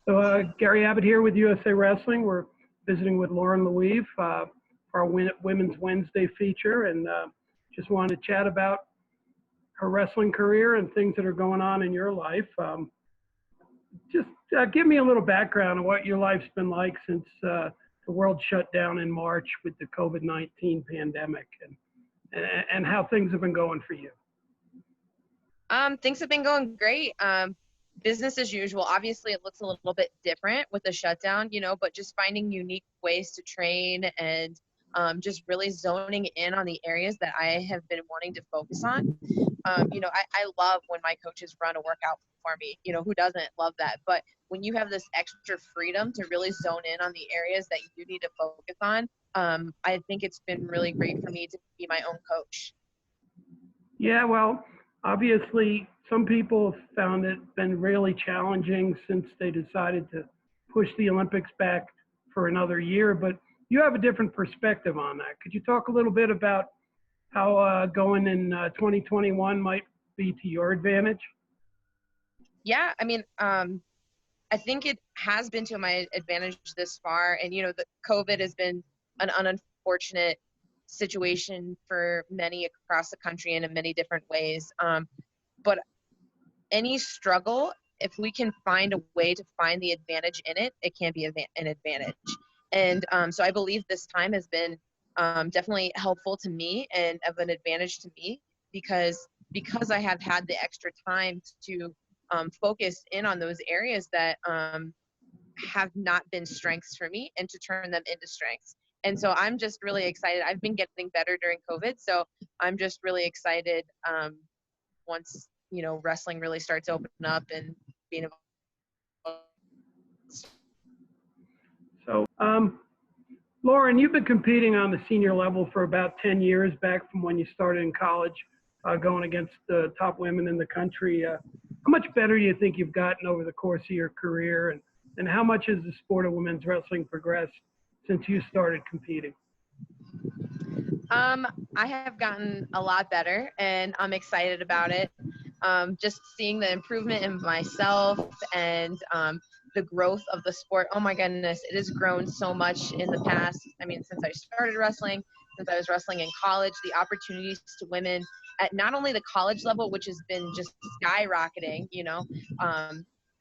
So Gary Abbott here with USA Wrestling. We're visiting with Lauren Louive for our Women's Wednesday feature, and just wanted to chat about her wrestling career and things that are going on in your life. Just give me a little background on what your life's been like since the world shut down in March with the COVID-19 pandemic, and how things have been going for you. Things have been going great. Business as usual. Obviously, it looks a little bit different with the shutdown, but just finding unique ways to train and just really zoning in on the areas that I have been wanting to focus on. I love when my coaches run a workout for me. Who doesn't love that? But when you have this extra freedom to really zone in on the areas that you need to focus on, I think it's been really great for me to be my own coach. Yeah, well, obviously, some people have found it been really challenging since they decided to push the Olympics back for another year, but you have a different perspective on that. Could you talk a little bit about how going in 2021 might be to your advantage? Yeah, I think it has been to my advantage this far, and the COVID has been an unfortunate situation for many across the country and in many different ways. But any struggle, if we can find a way to find the advantage in it, it can be an advantage. And so I believe this time has been definitely helpful to me and of an advantage to me because I have had the extra time to focus in on those areas that have not been strengths for me and to turn them into strengths. And so I'm just really excited. I've been getting better during COVID, so I'm just really excited once wrestling really starts opening up and being involved. So, Lauren, you've been competing on the senior level for about 10 years, back from when you started in college, going against the top women in the country. How much better do you think you've gotten over the course of your career, and how much has the sport of women's wrestling progressed since you started competing? I have gotten a lot better, and I'm excited about it. Just seeing the improvement in myself and the growth of the sport. Oh my goodness, it has grown so much in the past. Since I started wrestling, since I was wrestling in college, the opportunities to women at not only the college level, which has been just skyrocketing,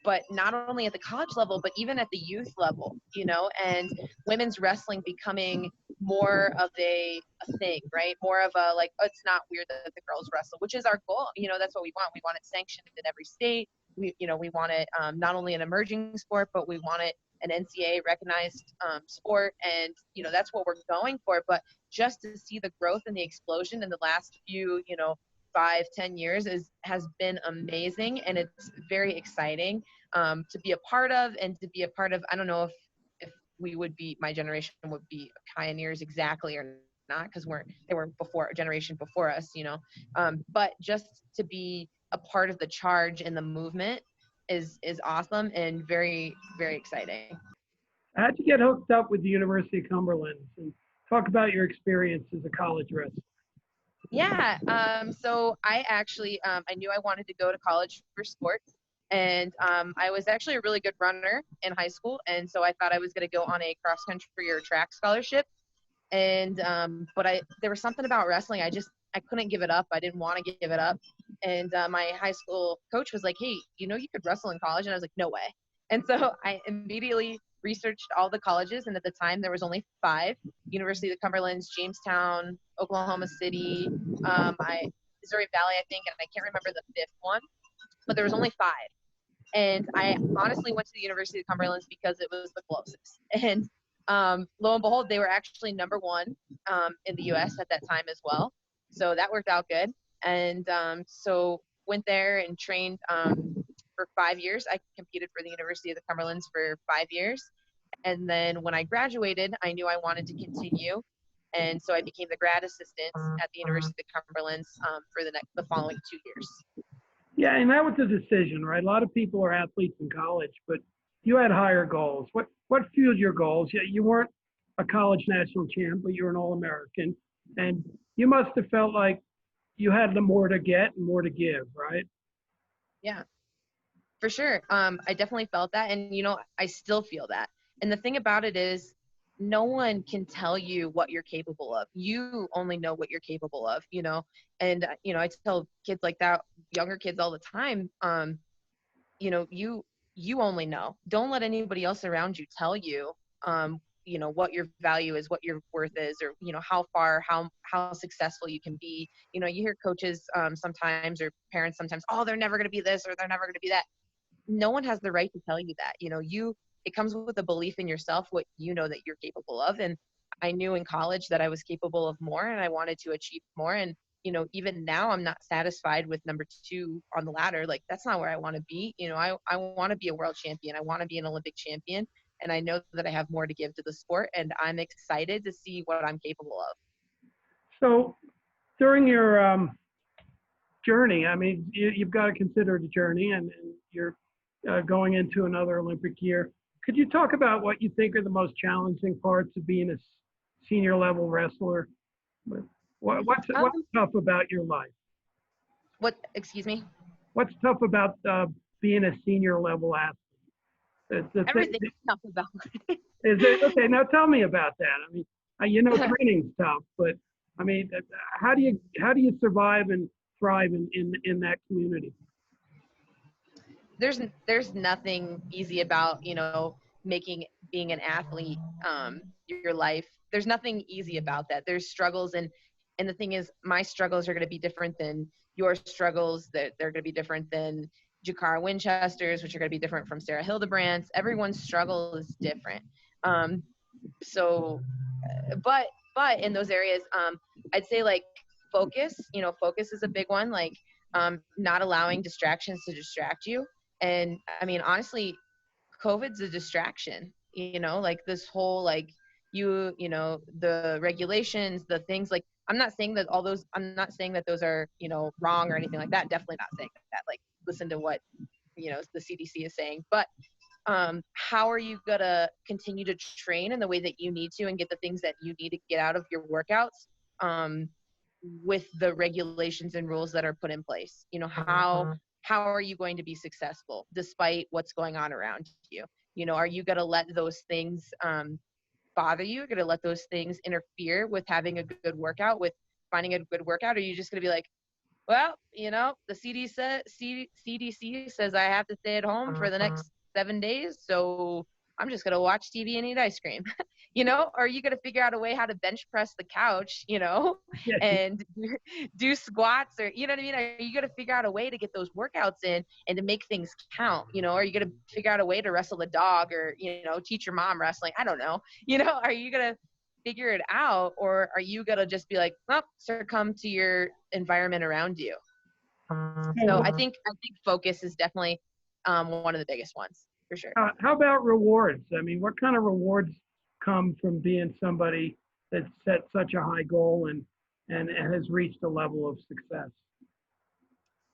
but not only at the college level, but even at the youth level, and women's wrestling becoming more of a thing, right? More of a, like, oh, it's not weird that the girls wrestle, which is our goal. That's what we want. We want it sanctioned in every state. We want it not only an emerging sport, but we want it an NCAA recognized sport. And, that's what we're going for. But just to see the growth and the explosion in the last few, 5-10 years has been amazing, and it's very exciting to be a part of, and to be a part of. I don't know if we would be, my generation would be pioneers exactly or not, because they were before, a generation before us, but just to be a part of the charge and the movement is awesome and very, very exciting. How'd you get hooked up with the University of Cumberland? And talk about your experience as a college wrestler. Yeah, so I actually, I knew I wanted to go to college for sports, and I was actually a really good runner in high school, and so I thought I was going to go on a cross country or track scholarship, and but there was something about wrestling, I couldn't give it up. I didn't want to give it up, and my high school coach was like, hey, you could wrestle in college, and I was like, no way. And so I immediately researched all the colleges, and at the time there was only 5: University of the Cumberlands, Jamestown, Oklahoma City, Missouri Valley, I think, and I can't remember the 5th one, but there was only 5. And I honestly went to the University of the Cumberlands because it was the closest. And lo and behold, they were actually number 1 in the U.S. at that time as well. So that worked out good. And so went there and trained for 5 years. I competed for the University of the Cumberlands for 5 years. And then when I graduated, I knew I wanted to continue. And so I became the grad assistant at the University of the Cumberlands for the following 2 years. Yeah, and that was the decision, right? A lot of people are athletes in college, but you had higher goals. What fueled your goals? You weren't a college national champ, but you were an All-American. And you must have felt like you had more to get and more to give, right? Yeah. For sure. I definitely felt that. And, I still feel that. And the thing about it is, no one can tell you what you're capable of. You only know what you're capable of, And, I tell kids like that, younger kids all the time, you only know. Don't let anybody else around you tell you, what your value is, what your worth is, or, how far, how successful you can be. You hear coaches sometimes, or parents sometimes, oh, they're never going to be this, or they're never going to be that. No one has the right to tell you that. It comes with a belief in yourself, what you know that you're capable of. And I knew in college that I was capable of more, and I wanted to achieve more. And even now I'm not satisfied with number 2 on the ladder. Like, that's not where I want to be. I want to be a world champion. I want to be an Olympic champion. And I know that I have more to give to the sport, and I'm excited to see what I'm capable of. So during your journey, I mean, you've got to consider it a journey, and you're going into another Olympic year. Could you talk about what you think are the most challenging parts of being a senior level wrestler? What's tough about your life? Excuse me? What's tough about being a senior level athlete? Everything's tough about it. Is it okay? Now tell me about that. I mean, training's tough, but I mean, how do you survive and thrive in that community? There's nothing easy about being an athlete, your life. There's nothing easy about that. There's struggles, and the thing is, my struggles are going to be different than your struggles. That they're going to be different than Jakara Winchester's, which are going to be different from Sarah Hildebrandt's. Everyone's struggle is different. So, but in those areas, I'd say, like, focus. Focus is a big one. Like, not allowing distractions to distract you. And I mean, honestly, COVID's a distraction, like this whole, like, the regulations, the things, like, I'm not saying that those are, wrong or anything like that. Definitely not saying that. Like, listen to what, the CDC is saying. But how are you going to continue to train in the way that you need to and get the things that you need to get out of your workouts with the regulations and rules that are put in place? How are you going to be successful despite what's going on around you? Are you going to let those things bother you? Are you going to let those things interfere with having a good workout, with finding a good workout? Or are you just going to be like, well, the CDC says I have to stay at home for the next 7 days, so I'm just going to watch TV and eat ice cream? Or are you going to figure out a way how to bench press the couch, and do squats, or, you know what I mean? Are you going to figure out a way to get those workouts in and to make things count? Are you going to figure out a way to wrestle a dog, or, teach your mom wrestling? I don't know. Are you going to figure it out, or are you going to just be like, well, succumb to your environment around you? So I think focus is definitely one of the biggest ones, for sure. How about rewards? I mean, what kind of rewards come from being somebody that set such a high goal and has reached a level of success?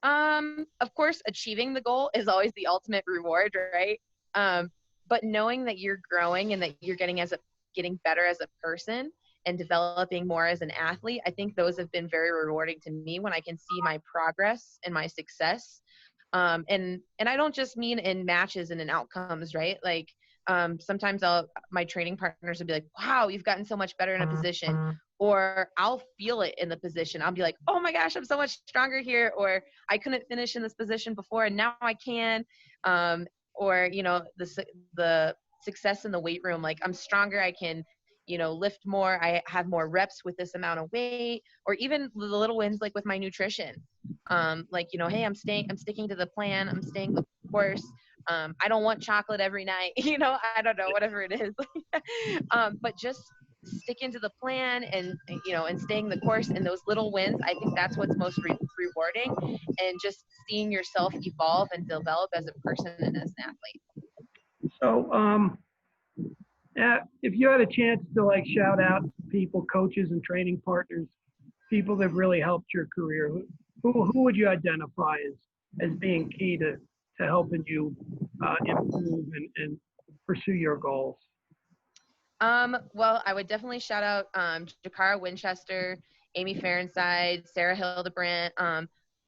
Of course, achieving the goal is always the ultimate reward, right? But knowing that you're growing and that you're getting better as a person and developing more as an athlete, I think those have been very rewarding to me when I can see my progress and my success. And I don't just mean in matches and in outcomes, right? Like, sometimes my training partners will be like, wow, you've gotten so much better in a position, or I'll feel it in the position. I'll be like, oh my gosh, I'm so much stronger here, or I couldn't finish in this position before and now I can. Or, the success in the weight room, like, I'm stronger, I can, lift more, I have more reps with this amount of weight, or even the little wins, like with my nutrition. Like, hey, I'm sticking to the plan, I'm staying the course. I don't want chocolate every night, I don't know, whatever it is. But just sticking to the plan and staying the course, and those little wins, I think that's what's most rewarding, and just seeing yourself evolve and develop as a person and as an athlete. So, if you had a chance to, like, shout out people, coaches and training partners, people that have really helped your career, who would you identify as being key to helping you improve and pursue your goals? Well, I would definitely shout out Jakara Winchester, Amy Farenside, Sarah Hildebrandt,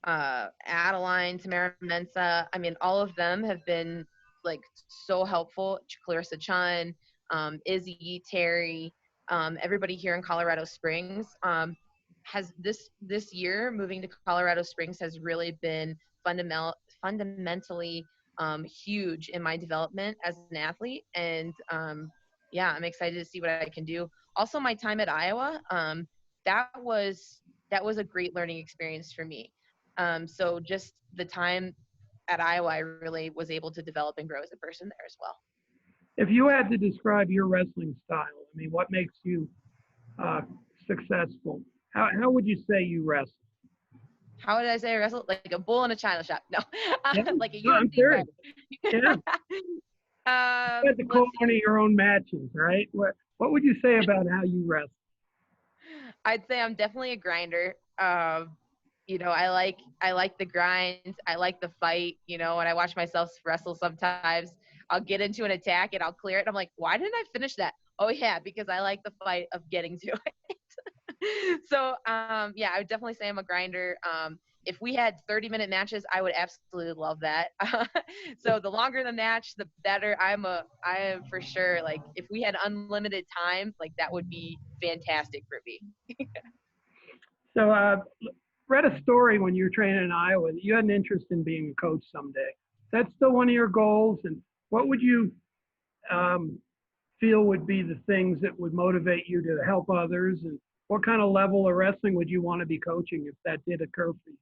Adeline, Tamara Mensa. I mean, all of them have been like so helpful. Clarissa Chun, Izzy, Terry, everybody here in Colorado Springs. Has this year moving to Colorado Springs has really been fundamentally huge in my development as an athlete, and yeah, I'm excited to see what I can do. Also, my time at Iowa, that was that was a great learning experience for me. So just the time at Iowa, I really was able to develop and grow as a person there as well. If you had to describe your wrestling style, I mean, what makes you uh, successful? How would you say you wrestle? How did I say I wrestled? Like a bull in a china shop. No, Yeah, like a no, I'm UFC serious. fighter. Yeah, you had to call Let's one of see. your own matches, right? What would you say about how you wrestle? I'd say I'm definitely a grinder. You know, I like the grind. I like the fight. You know, when I watch myself wrestle, sometimes I'll get into an attack and I'll clear it. And I'm like, why didn't I finish that? Oh yeah, because I like the fight of getting to it. So yeah, I would definitely say I'm a grinder. If we had 30-minute matches, I would absolutely love that. So the longer the match, the better. I am for sure. Like if we had unlimited time, like that would be fantastic for me. So, read a story when you were training in Iowa that you had an interest in being a coach someday. That's still one of your goals, and what would you um, feel would be the things that would motivate you to help others, and what kind of level of wrestling would you want to be coaching if that did occur for you?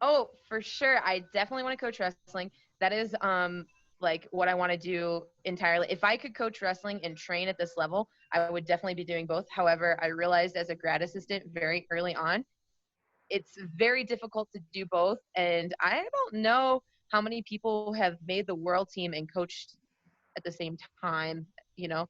Oh, for sure. I definitely want to coach wrestling. That is like what I want to do entirely. If I could coach wrestling and train at this level, I would definitely be doing both. However, I realized as a grad assistant very early on, it's very difficult to do both. And I don't know how many people have made the world team and coached at the same time, you know.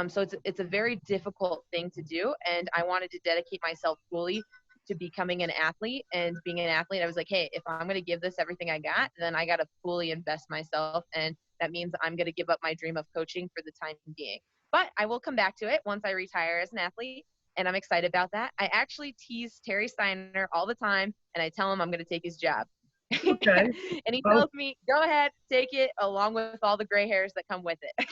So it's a very difficult thing to do, and I wanted to dedicate myself fully to becoming an athlete. And being an athlete, I was like, hey, if I'm going to give this everything I got, then I got to fully invest myself, and that means I'm going to give up my dream of coaching for the time being. But I will come back to it once I retire as an athlete, and I'm excited about that. I actually tease Terry Steiner all the time, and I tell him I'm going to take his job. Okay. And he Well, tells me, go ahead, take it, along with all the gray hairs that come with it.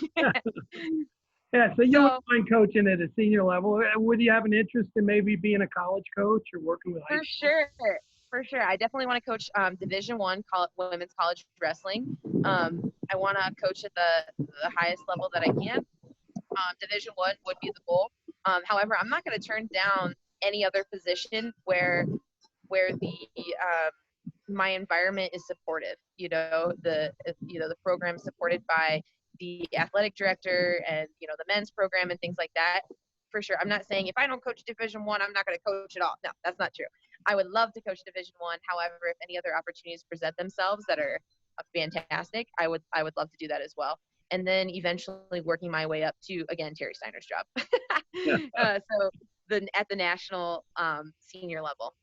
yeah. So you wouldn't So mind coaching at a senior level. Would you have an interest in maybe being a college coach or working with high for school? sure, for sure, I definitely want to coach Division One women's college wrestling. I want to coach at the highest level that I can. Division One would be the goal. However, I'm not going to turn down any other position where the my environment is supportive. The program is supported by the athletic director and the men's program and things like that. For sure, I'm not saying if I don't coach Division One, I'm not going to coach at all. No, that's not true. I would love to coach Division One. However, if any other opportunities present themselves that are fantastic, I would love to do that as well. And then eventually working my way up to again Terry Steiner's job. So at the national senior level.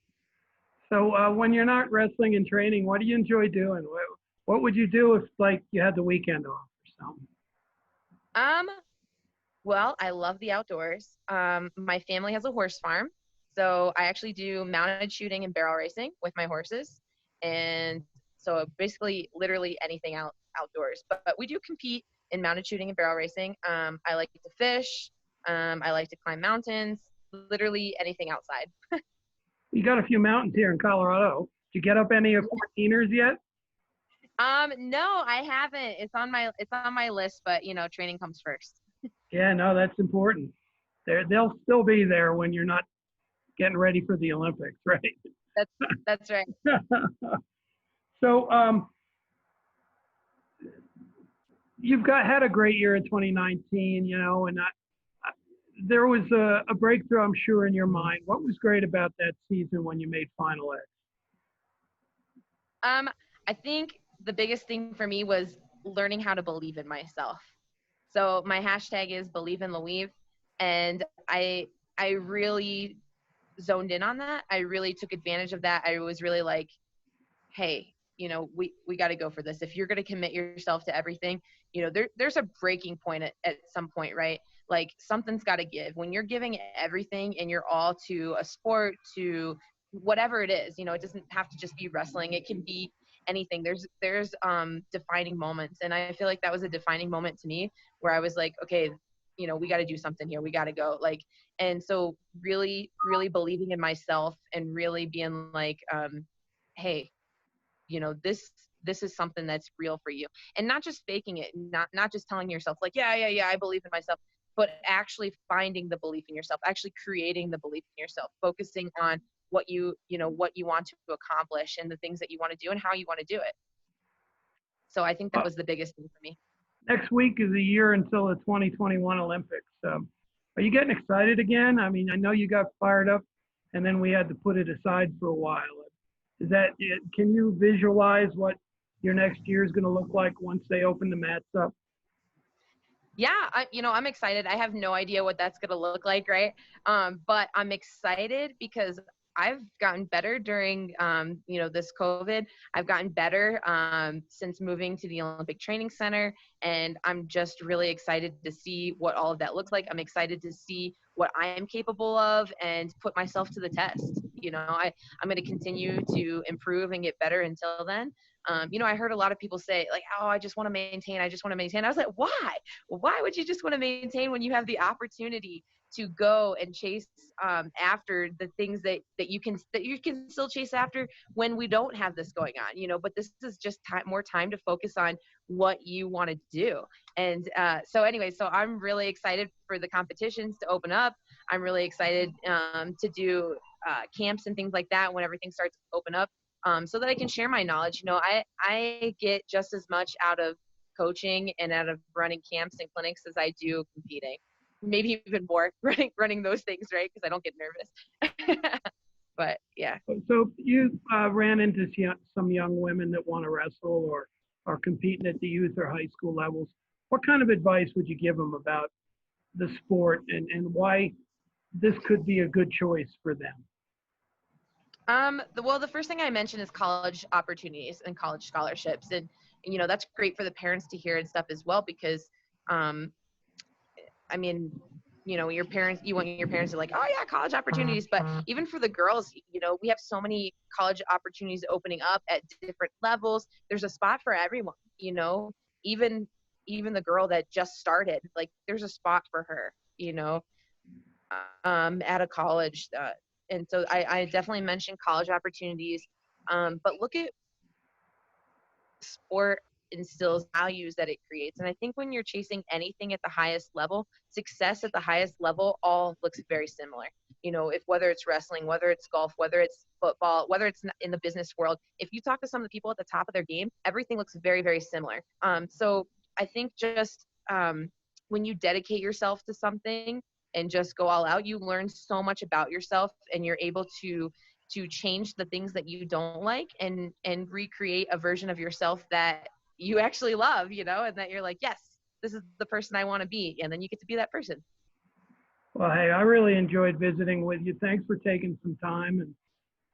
So when you're not wrestling and training, what do you enjoy doing? What would you do if like you had the weekend off or something? Um, well, I love the outdoors. My family has a horse farm, so I actually do mounted shooting and barrel racing with my horses, and so basically, literally anything outdoors. But we do compete in mounted shooting and barrel racing. I like to fish. I like to climb mountains. Literally anything outside. You got a few mountains here in Colorado. Did you get up any of 14ers yet? No, I haven't. It's on my list, but training comes first. Yeah, no, that's important. They'll still be there when you're not getting ready for the Olympics, right? That's that's right. So you've had a great year in 2019, and there was a breakthrough, I'm sure, in your mind. What was great about that season when you made Final X? Um, I think the biggest thing for me was learning how to believe in myself. So my hashtag is believe in Louive, and I really zoned in on that. I really took advantage of that. I was really like, hey, we got to go for this. If you're going to commit yourself to everything, there's a breaking point at some point, right? Like something's got to give. When you're giving everything and you're all to a sport, to whatever it is, it doesn't have to just be wrestling. It can be anything. There's defining moments. And I feel like that was a defining moment to me where I was like, okay, we got to do something here. We got to go. Like, and so really, really believing in myself and really being like, hey, this is something that's real for you, and not just faking it, not just telling yourself like, yeah, I believe in myself, but actually finding the belief in yourself, actually creating the belief in yourself, focusing on what you want to accomplish and the things that you want to do and how you want to do it. So I think that was the biggest thing for me. Next week is a year until the 2021 Olympics. Are you getting excited again? I mean, I know you got fired up, and then we had to put it aside for a while. Can you visualize what your next year is going to look like once they open the mats up? Yeah, I'm excited. I have no idea what that's going to look like, right? But I'm excited because I've gotten better during, this COVID. I've gotten better since moving to the Olympic Training Center, and I'm just really excited to see what all of that looks like. I'm excited to see what I am capable of and put myself to the test. I'm going to continue to improve and get better until then. I heard a lot of people say like, oh, I just want to maintain. I just want to maintain. I was like, why? Why would you just want to maintain when you have the opportunity to go and chase after the things that you can still chase after when we don't have this going on, but this is just more time to focus on what you want to do. And so I'm really excited for the competitions to open up. I'm really excited to do camps and things like that when everything starts to open up, so that I can share my knowledge. I get just as much out of coaching and out of running camps and clinics as I do competing. Maybe even more running those things, right? Because I don't get nervous. But yeah. So you ran into some young women that want to wrestle or are competing at the youth or high school levels. What kind of advice would you give them about the sport and why this could be a good choice for them? The first thing I mentioned is college opportunities and college scholarships. And that's great for the parents to hear and stuff as well, because, your parents, you want your parents to like, oh yeah, college opportunities. But even for the girls, we have so many college opportunities opening up at different levels. There's a spot for everyone, even the girl that just started, like there's a spot for her, at a college. And so I definitely mentioned college opportunities, but look at sport instills values that it creates. And I think when you're chasing anything at the highest level, success at the highest level all looks very similar. Whether it's wrestling, whether it's golf, whether it's football, whether it's in the business world, if you talk to some of the people at the top of their game, everything looks very, very similar. So I think just when you dedicate yourself to something and just go all out, you learn so much about yourself, and you're able to change the things that you don't like and recreate a version of yourself that you actually love, and that you're like, yes, this is the person I want to be. And then you get to be that person. Well, hey, I really enjoyed visiting with you. Thanks for taking some time, and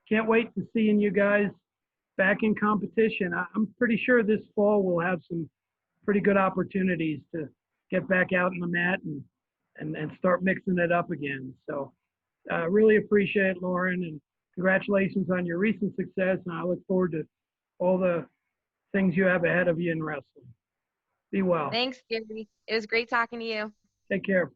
can't wait to seeing you guys back in competition. I'm pretty sure this fall we'll have some pretty good opportunities to get back out in the mat and start mixing it up again. So really appreciate it, Lauren, and congratulations on your recent success. And I look forward to all the things you have ahead of you in wrestling. Be well. Thanks, Gary. It was great talking to you. Take care.